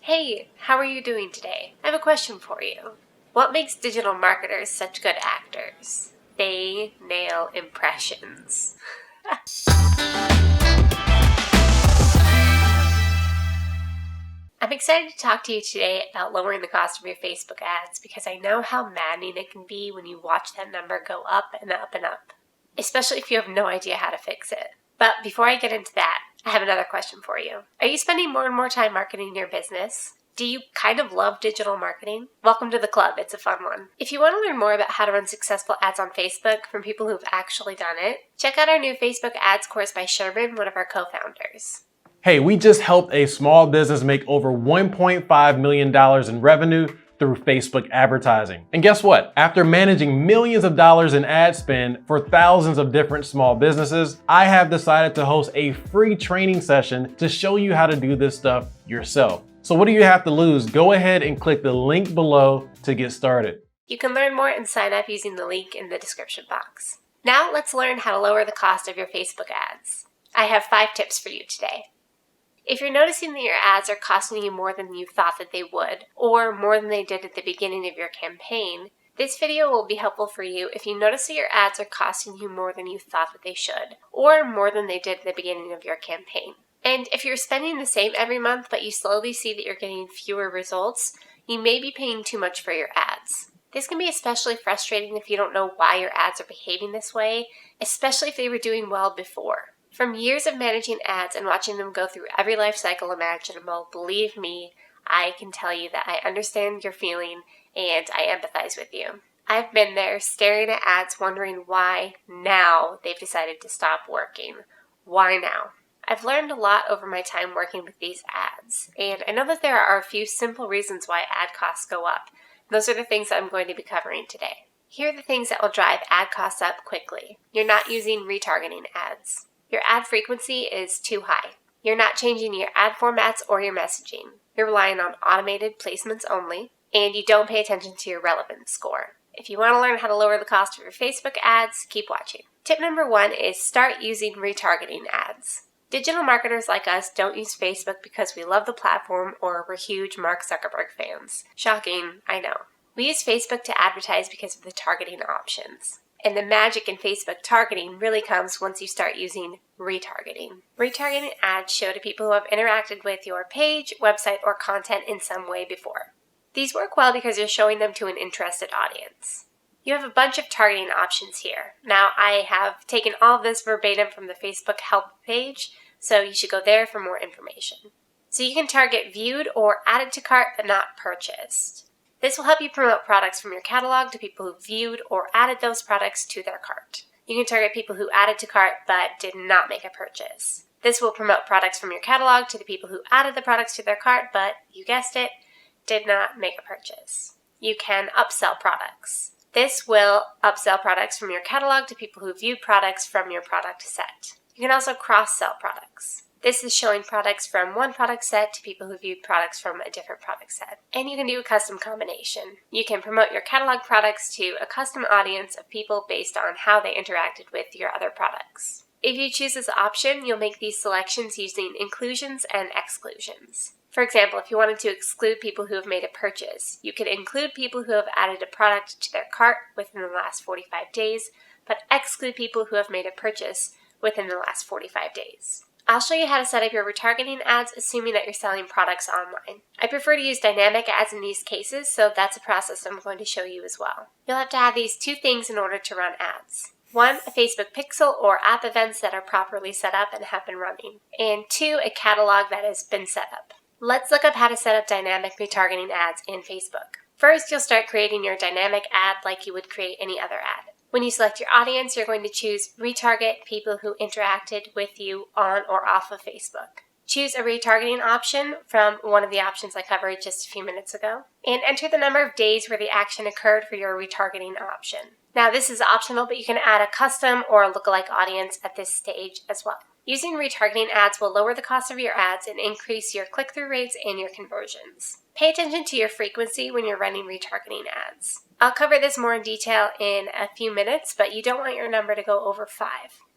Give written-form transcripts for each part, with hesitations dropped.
Hey, how are you doing today? I have a question for you. What makes digital marketers such good actors? They nail impressions. I'm excited to talk to you today about lowering the cost of your Facebook ads because I know how maddening it can be when you watch that number go up and up and up, especially if you have no idea how to fix it. But before I get into that, I have another question for you. Are you spending more and more time marketing your business? Do you kind of love digital marketing? Welcome to the club. It's a fun one. If you want to learn more about how to run successful ads on Facebook from people who've actually done it, check out our new Facebook ads course by Sherman, one of our co-founders. Hey, we just helped a small business make over $1.5 million in revenue through Facebook advertising. And guess what? After managing millions of dollars in ad spend for thousands of different small businesses, I have decided to host a free training session to show you how to do this stuff yourself. So what do you have to lose? Go ahead and click the link below to get started. You can learn more and sign up using the link in the description box. Now let's learn how to lower the cost of your Facebook ads. I have 5 tips for you today. If you're noticing that your ads are costing you more than you thought that they would, or more than they did at the beginning of your campaign, this video will be helpful for you if you notice that your ads are costing you more than you thought that they should, or more than they did at the beginning of your campaign. And if you're spending the same every month but you slowly see that you're getting fewer results, you may be paying too much for your ads. This can be especially frustrating if you don't know why your ads are behaving this way, especially if they were doing well before. From years of managing ads and watching them go through every life cycle imaginable, believe me, I can tell you that I understand your feeling and I empathize with you. I've been there staring at ads wondering why now they've decided to stop working. Why now? I've learned a lot over my time working with these ads, and I know that there are a few simple reasons why ad costs go up. Those are the things that I'm going to be covering today. Here are the things that will drive ad costs up quickly. You're not using retargeting ads. Your ad frequency is too high. You're not changing your ad formats or your messaging. You're relying on automated placements only, and you don't pay attention to your relevance score. If you want to learn how to lower the cost of your Facebook ads, keep watching. Tip number 1 is start using retargeting ads. Digital marketers like us don't use Facebook because we love the platform or we're huge Mark Zuckerberg fans. Shocking, I know. We use Facebook to advertise because of the targeting options. And the magic in Facebook targeting really comes once you start using retargeting. Retargeting ads show to people who have interacted with your page, website, or content in some way before. These work well because you're showing them to an interested audience. You have a bunch of targeting options here. Now, I have taken all of this verbatim from the Facebook help page, so you should go there for more information. So you can target viewed or added to cart but not purchased. This will help you promote products from your catalog to people who viewed or added those products to their cart. You can target people who added to cart but did not make a purchase. This will promote products from your catalog to the people who added the products to their cart but, you guessed it, did not make a purchase. You can upsell products. This will upsell products from your catalog to people who viewed products from your product set. You can also cross-sell products. This is showing products from one product set to people who viewed products from a different product set. And you can do a custom combination. You can promote your catalog products to a custom audience of people based on how they interacted with your other products. If you choose this option, you'll make these selections using inclusions and exclusions. For example, if you wanted to exclude people who have made a purchase, you could include people who have added a product to their cart within the last 45 days, but exclude people who have made a purchase within the last 45 days. I'll show you how to set up your retargeting ads, assuming that you're selling products online. I prefer to use dynamic ads in these cases, so that's a process I'm going to show you as well. You'll have to have these 2 things in order to run ads. 1, a Facebook pixel or app events that are properly set up and have been running. And 2, a catalog that has been set up. Let's look up how to set up dynamic retargeting ads in Facebook. First, you'll start creating your dynamic ad like you would create any other ad. When you select your audience, you're going to choose retarget people who interacted with you on or off of Facebook. Choose a retargeting option from one of the options I covered just a few minutes ago, and enter the number of days where the action occurred for your retargeting option. Now, this is optional, but you can add a custom or a lookalike audience at this stage as well. Using retargeting ads will lower the cost of your ads and increase your click-through rates and your conversions. Pay attention to your frequency when you're running retargeting ads. I'll cover this more in detail in a few minutes, but you don't want your number to go over 5.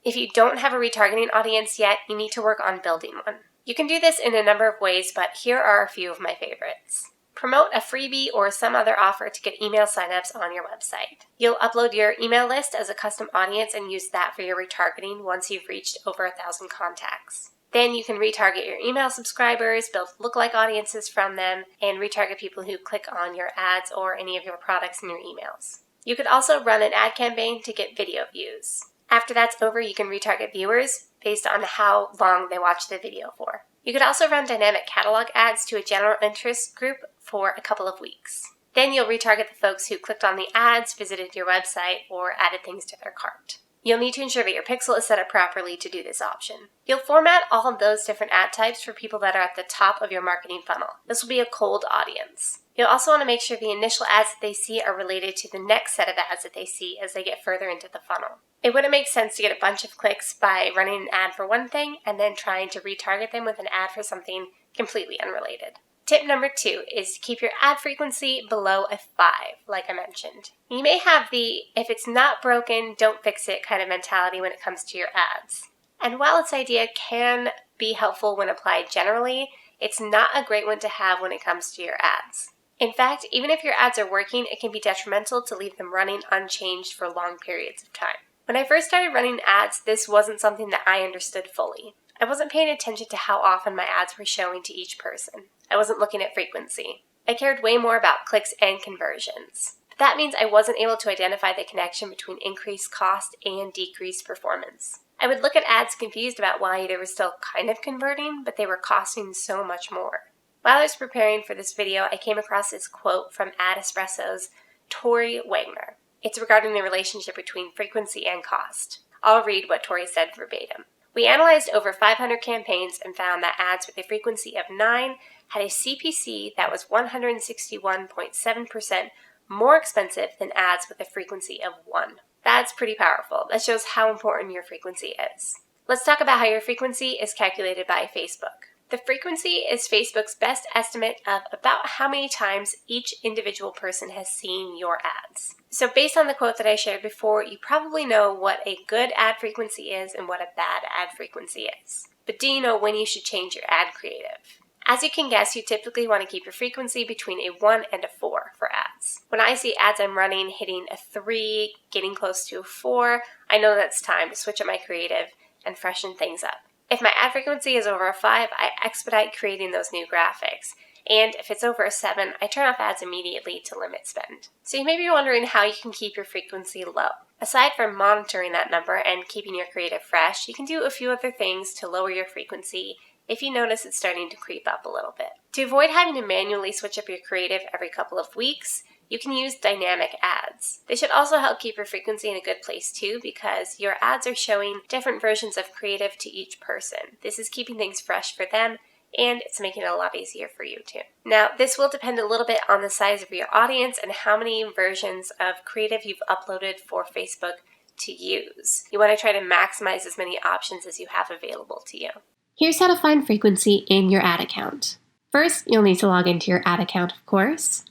If you don't have a retargeting audience yet, you need to work on building one. You can do this in a number of ways, but here are a few of my favorites. Promote a freebie or some other offer to get email signups on your website. You'll upload your email list as a custom audience and use that for your retargeting once you've reached over 1,000 contacts. Then you can retarget your email subscribers, build lookalike audiences from them, and retarget people who click on your ads or any of your products in your emails. You could also run an ad campaign to get video views. After that's over, you can retarget viewers based on how long they watch the video for. You could also run dynamic catalog ads to a general interest group for a couple of weeks. Then you'll retarget the folks who clicked on the ads, visited your website, or added things to their cart. You'll need to ensure that your pixel is set up properly to do this option. You'll format all of those different ad types for people that are at the top of your marketing funnel. This will be a cold audience. You'll also want to make sure the initial ads that they see are related to the next set of ads that they see as they get further into the funnel. It wouldn't make sense to get a bunch of clicks by running an ad for one thing and then trying to retarget them with an ad for something completely unrelated. Tip number 2 is to keep your ad frequency below a 5, like I mentioned. You may have the if it's not broken, don't fix it kind of mentality when it comes to your ads. And while this idea can be helpful when applied generally, it's not a great one to have when it comes to your ads. In fact, even if your ads are working, it can be detrimental to leave them running unchanged for long periods of time. When I first started running ads, this wasn't something that I understood fully. I wasn't paying attention to how often my ads were showing to each person. I wasn't looking at frequency. I cared way more about clicks and conversions. But that means I wasn't able to identify the connection between increased cost and decreased performance. I would look at ads confused about why they were still kind of converting, but they were costing so much more. While I was preparing for this video, I came across this quote from Ad Espresso's Tori Wagner. It's regarding the relationship between frequency and cost. I'll read what Tori said verbatim. We analyzed over 500 campaigns and found that ads with a frequency of 9 had a CPC that was 161.7% more expensive than ads with a frequency of 1. That's pretty powerful. That shows how important your frequency is. Let's talk about how your frequency is calculated by Facebook. The frequency is Facebook's best estimate of about how many times each individual person has seen your ads. So based on the quote that I shared before, you probably know what a good ad frequency is and what a bad ad frequency is. But do you know when you should change your ad creative? As you can guess, you typically want to keep your frequency between a 1 and a 4 for ads. When I see ads I'm running hitting a 3, getting close to a 4, I know that's time to switch up my creative and freshen things up. If my ad frequency is over a 5, I expedite creating those new graphics. And if it's over a 7, I turn off ads immediately to limit spend. So you may be wondering how you can keep your frequency low. Aside from monitoring that number and keeping your creative fresh, you can do a few other things to lower your frequency if you notice it's starting to creep up a little bit. To avoid having to manually switch up your creative every couple of weeks, you can use dynamic ads. They should also help keep your frequency in a good place too, because your ads are showing different versions of creative to each person. This is keeping things fresh for them, and it's making it a lot easier for you too. Now, this will depend a little bit on the size of your audience and how many versions of creative you've uploaded for Facebook to use. You want to try to maximize as many options as you have available to you. Here's how to find frequency in your ad account. First, you'll need to log into your ad account, of course.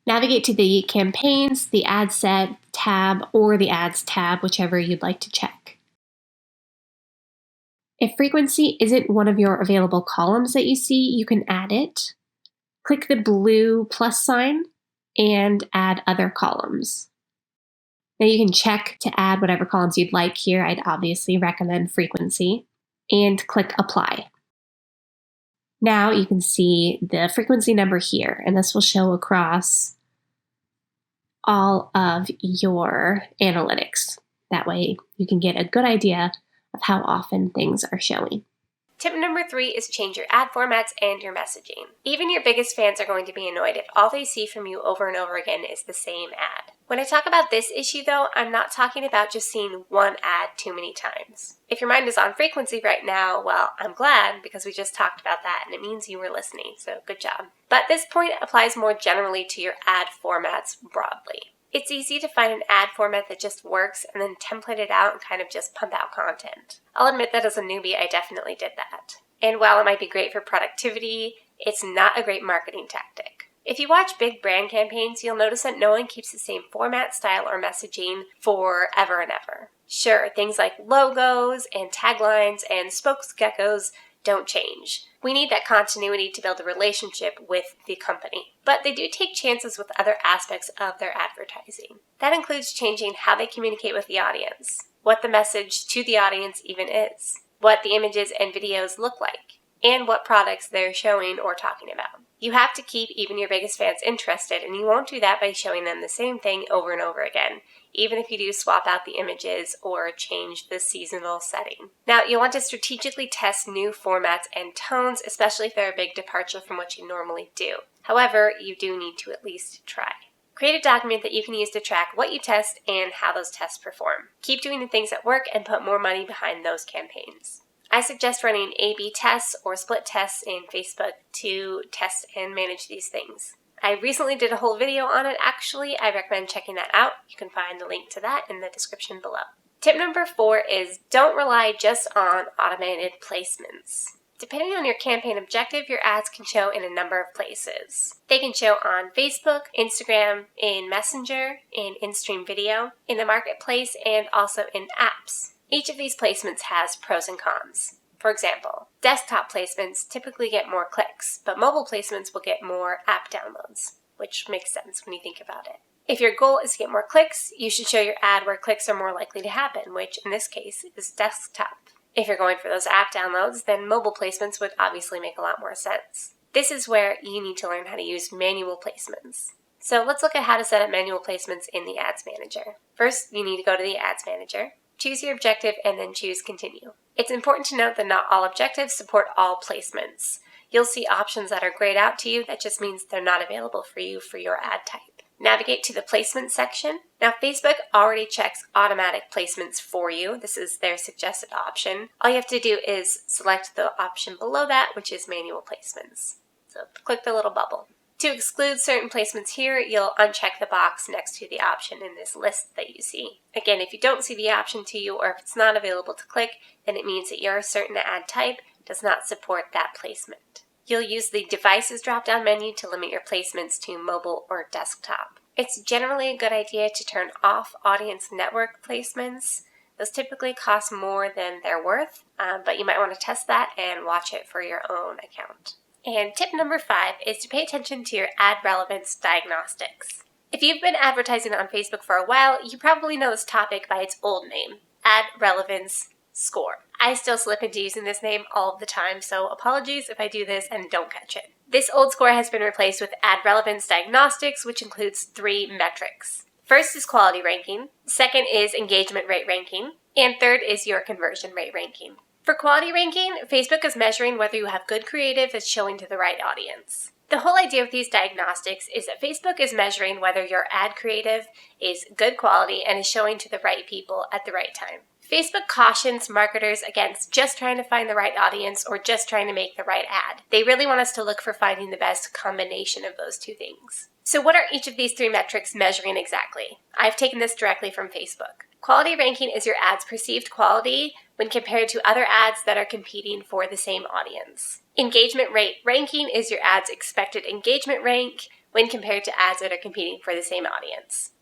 Navigate to the Campaigns, the Ad Set tab, or the Ads tab, whichever you'd like to check. If frequency isn't one of your available columns that you see, you can add it. Click the blue plus sign and add other columns. Now you can check to add whatever columns you'd like here. I'd obviously recommend frequency. And click Apply. Now you can see the frequency number here, and this will show across all of your analytics. That way you can get a good idea of how often things are showing. Tip number 3 is change your ad formats and your messaging. Even your biggest fans are going to be annoyed if all they see from you over and over again is the same ad. When I talk about this issue though, I'm not talking about just seeing one ad too many times. If your mind is on frequency right now, well, I'm glad because we just talked about that and it means you were listening, so good job. But this point applies more generally to your ad formats broadly. It's easy to find an ad format that just works and then template it out and kind of just pump out content. I'll admit that as a newbie, I definitely did that. And while it might be great for productivity, it's not a great marketing tactic. If you watch big brand campaigns, you'll notice that no one keeps the same format, style, or messaging forever and ever. Sure, things like logos and taglines and spokesgeckos don't change. We need that continuity to build a relationship with the company. But they do take chances with other aspects of their advertising. That includes changing how they communicate with the audience, what the message to the audience even is, what the images and videos look like, and what products they're showing or talking about. You have to keep even your biggest fans interested, and you won't do that by showing them the same thing over and over again, even if you do swap out the images or change the seasonal setting. Now, you'll want to strategically test new formats and tones, especially if they're a big departure from what you normally do. However, you do need to at least try. Create a document that you can use to track what you test and how those tests perform. Keep doing the things that work and put more money behind those campaigns. I suggest running A/B tests or split tests in Facebook to test and manage these things. I recently did a whole video on it actually. I recommend checking that out. You can find the link to that in the description below. Tip number 4 is don't rely just on automated placements. Depending on your campaign objective, your ads can show in a number of places. They can show on Facebook, Instagram, in Messenger, in in-stream video, in the marketplace, and also in apps. Each of these placements has pros and cons. For example, desktop placements typically get more clicks, but mobile placements will get more app downloads, which makes sense when you think about it. If your goal is to get more clicks, you should show your ad where clicks are more likely to happen, which in this case is desktop. If you're going for those app downloads, then mobile placements would obviously make a lot more sense. This is where you need to learn how to use manual placements. So let's look at how to set up manual placements in the Ads Manager. First, you need to go to the Ads Manager. Choose your objective and then choose Continue. It's important to note that not all objectives support all placements. You'll see options that are grayed out to you. That just means they're not available for you for your ad type. Navigate to the Placement section. Now, Facebook already checks automatic placements for you. This is their suggested option. All you have to do is select the option below that, which is Manual Placements. So click the little bubble. To exclude certain placements here, you'll uncheck the box next to the option in this list that you see. Again, if you don't see the option to you or if it's not available to click, then it means that your certain ad type does not support that placement. You'll use the Devices drop-down menu to limit your placements to mobile or desktop. It's generally a good idea to turn off audience network placements. Those typically cost more than they're worth, but you might want to test that and watch it for your own account. And tip number 5 is to pay attention to your ad relevance diagnostics. If you've been advertising on Facebook for a while, you probably know this topic by its old name, ad relevance score. I still slip into using this name all the time, so apologies if I do this and don't catch it. This old score has been replaced with ad relevance diagnostics, which includes 3 metrics. First is quality ranking, second is engagement rate ranking, and third is your conversion rate ranking. For quality ranking, Facebook is measuring whether you have good creative that's showing to the right audience. The whole idea with these diagnostics is that Facebook is measuring whether your ad creative is good quality and is showing to the right people at the right time. Facebook cautions marketers against just trying to find the right audience or just trying to make the right ad. They really want us to look for finding the best combination of those two things. So what are each of these 3 metrics measuring exactly? I've taken this directly from Facebook. Quality ranking is your ad's perceived quality when compared to other ads that are competing for the same audience. Engagement rate ranking is your ad's expected engagement rank when compared to ads that are competing for the same audience.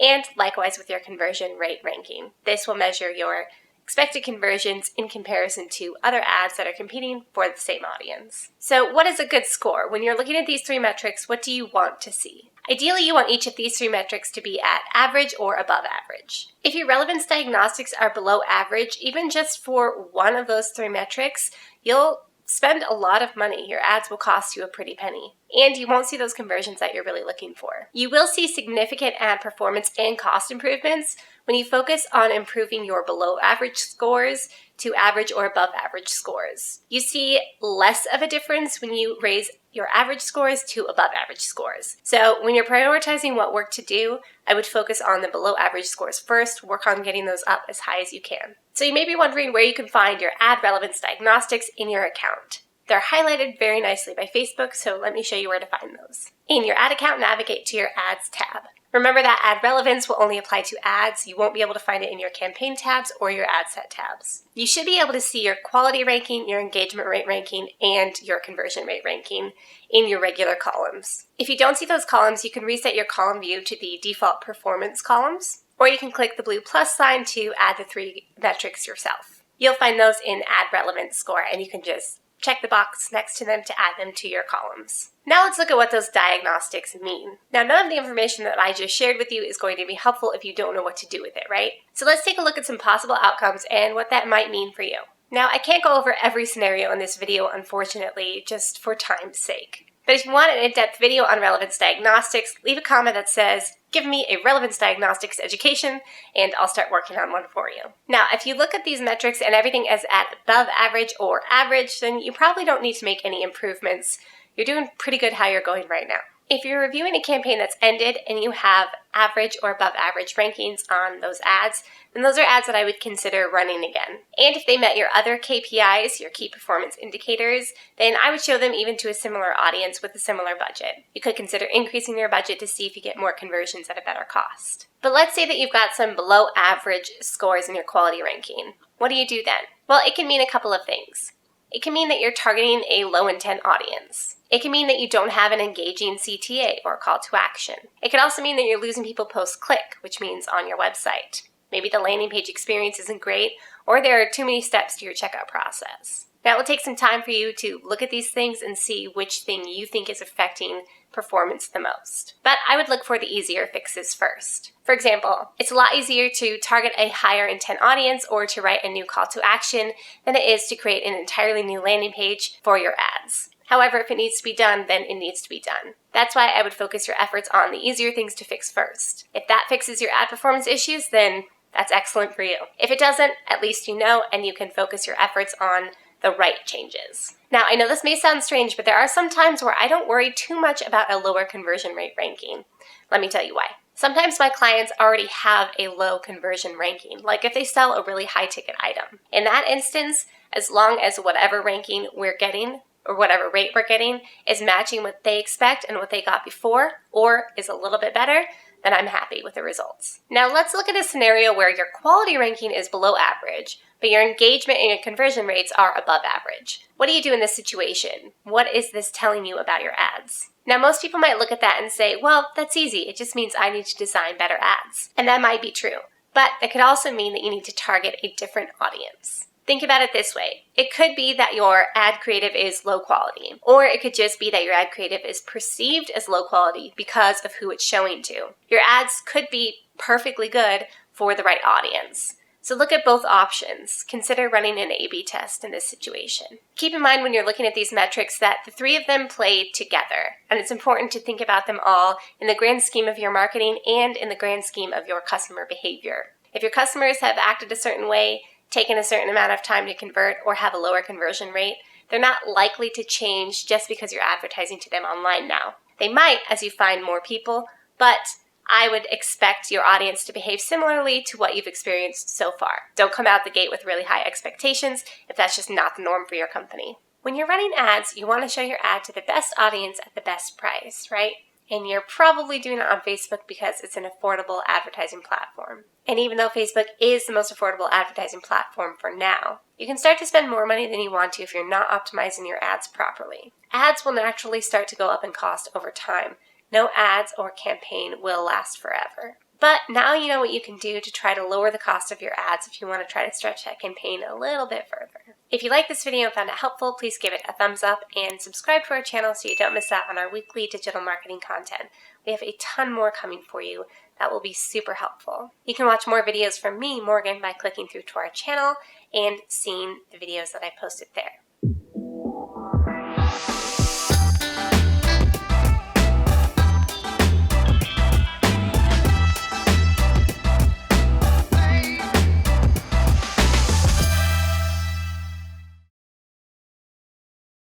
And likewise with your conversion rate ranking. This will measure your expected conversions in comparison to other ads that are competing for the same audience. So what is a good score? When you're looking at these 3 metrics, what do you want to see? Ideally, you want each of these 3 metrics to be at average or above average. If your relevance diagnostics are below average, even just for one of those 3 metrics, you'll spend a lot of money. Your ads will cost you a pretty penny. And you won't see those conversions that you're really looking for. You will see significant ad performance and cost improvements when you focus on improving your below average scores to average or above average scores. You see less of a difference when you raise your average scores to above average scores. So when you're prioritizing what work to do, I would focus on the below average scores first, work on getting those up as high as you can. So you may be wondering where you can find your ad relevance diagnostics in your account. They're highlighted very nicely by Facebook, so let me show you where to find those. In your ad account, navigate to your Ads tab. Remember that ad relevance will only apply to ads. You won't be able to find it in your campaign tabs or your ad set tabs. You should be able to see your quality ranking, your engagement rate ranking, and your conversion rate ranking in your regular columns. If you don't see those columns, you can reset your column view to the default performance columns, or you can click the blue plus sign to add the 3 metrics yourself. you'll find those in Ad Relevance Score, and you can just check the box next to them to add them to your columns. Now let's look at what those diagnostics mean. Now, none of the information that I just shared with you is going to be helpful if you don't know what to do with it, right? So let's take a look at some possible outcomes and what that might mean for you. Now, I can't go over every scenario in this video, unfortunately, just for time's sake. But if you want an in-depth video on Relevance Diagnostics, leave a comment that says, "Give me a Relevance Diagnostics education," and I'll start working on one for you. Now, if you look at these metrics and everything is at above average or average, then you probably don't need to make any improvements. You're doing pretty good how you're going right now. If you're reviewing a campaign that's ended and you have average or above average rankings on those ads, then those are ads that I would consider running again. And if they met your other KPIs, your key performance indicators, then I would show them even to a similar audience with a similar budget. You could consider increasing your budget to see if you get more conversions at a better cost. But let's say that you've got some below average scores in your quality ranking. What do you do then? Well, it can mean a couple of things. It can mean that you're targeting a low intent audience. It can mean that you don't have an engaging CTA or call to action. It could also mean that you're losing people post-click, which means on your website. Maybe the landing page experience isn't great, or there are too many steps to your checkout process. Now, it will take some time for you to look at these things and see which thing you think is affecting performance the most. But I would look for the easier fixes first. For example, it's a lot easier to target a higher intent audience or to write a new call to action than it is to create an entirely new landing page for your ads. However, if it needs to be done, then it needs to be done. That's why I would focus your efforts on the easier things to fix first. If that fixes your ad performance issues, then that's excellent for you. If it doesn't, at least you know, and you can focus your efforts on the right changes. Now, I know this may sound strange, but there are some times where I don't worry too much about a lower conversion rate ranking. Let me tell you why. Sometimes my clients already have a low conversion ranking, like if they sell a really high ticket item. In that instance, as long as whatever ranking we're getting or whatever rate we're getting is matching what they expect and what they got before, or is a little bit better, then I'm happy with the results. Now let's look at a scenario where your quality ranking is below average, but your engagement and your conversion rates are above average. What do you do in this situation? What is this telling you about your ads? Now, most people might look at that and say, well, that's easy. It just means I need to design better ads. And that might be true, but that could also mean that you need to target a different audience. Think about it this way. It could be that your ad creative is low quality, or it could just be that your ad creative is perceived as low quality because of who it's showing to. Your ads could be perfectly good for the right audience. So look at both options. Consider running an A/B test in this situation. Keep in mind when you're looking at these metrics that the three of them play together, and it's important to think about them all in the grand scheme of your marketing and in the grand scheme of your customer behavior. If your customers have acted a certain way, taken a certain amount of time to convert, or have a lower conversion rate, they're not likely to change just because you're advertising to them online now. They might as you find more people, but I would expect your audience to behave similarly to what you've experienced so far. Don't come out the gate with really high expectations if that's just not the norm for your company. When you're running ads, you want to show your ad to the best audience at the best price, right? And you're probably doing it on Facebook because it's an affordable advertising platform. And even though Facebook is the most affordable advertising platform for now, you can start to spend more money than you want to if you're not optimizing your ads properly. Ads will naturally start to go up in cost over time. No ads or campaign will last forever. But now you know what you can do to try to lower the cost of your ads if you want to try to stretch that campaign a little bit further. If you like this video and found it helpful, please give it a thumbs up and subscribe to our channel so you don't miss out on our weekly digital marketing content. We have a ton more coming for you that will be super helpful. You can watch more videos from me, Morgan, by clicking through to our channel and seeing the videos that I posted there.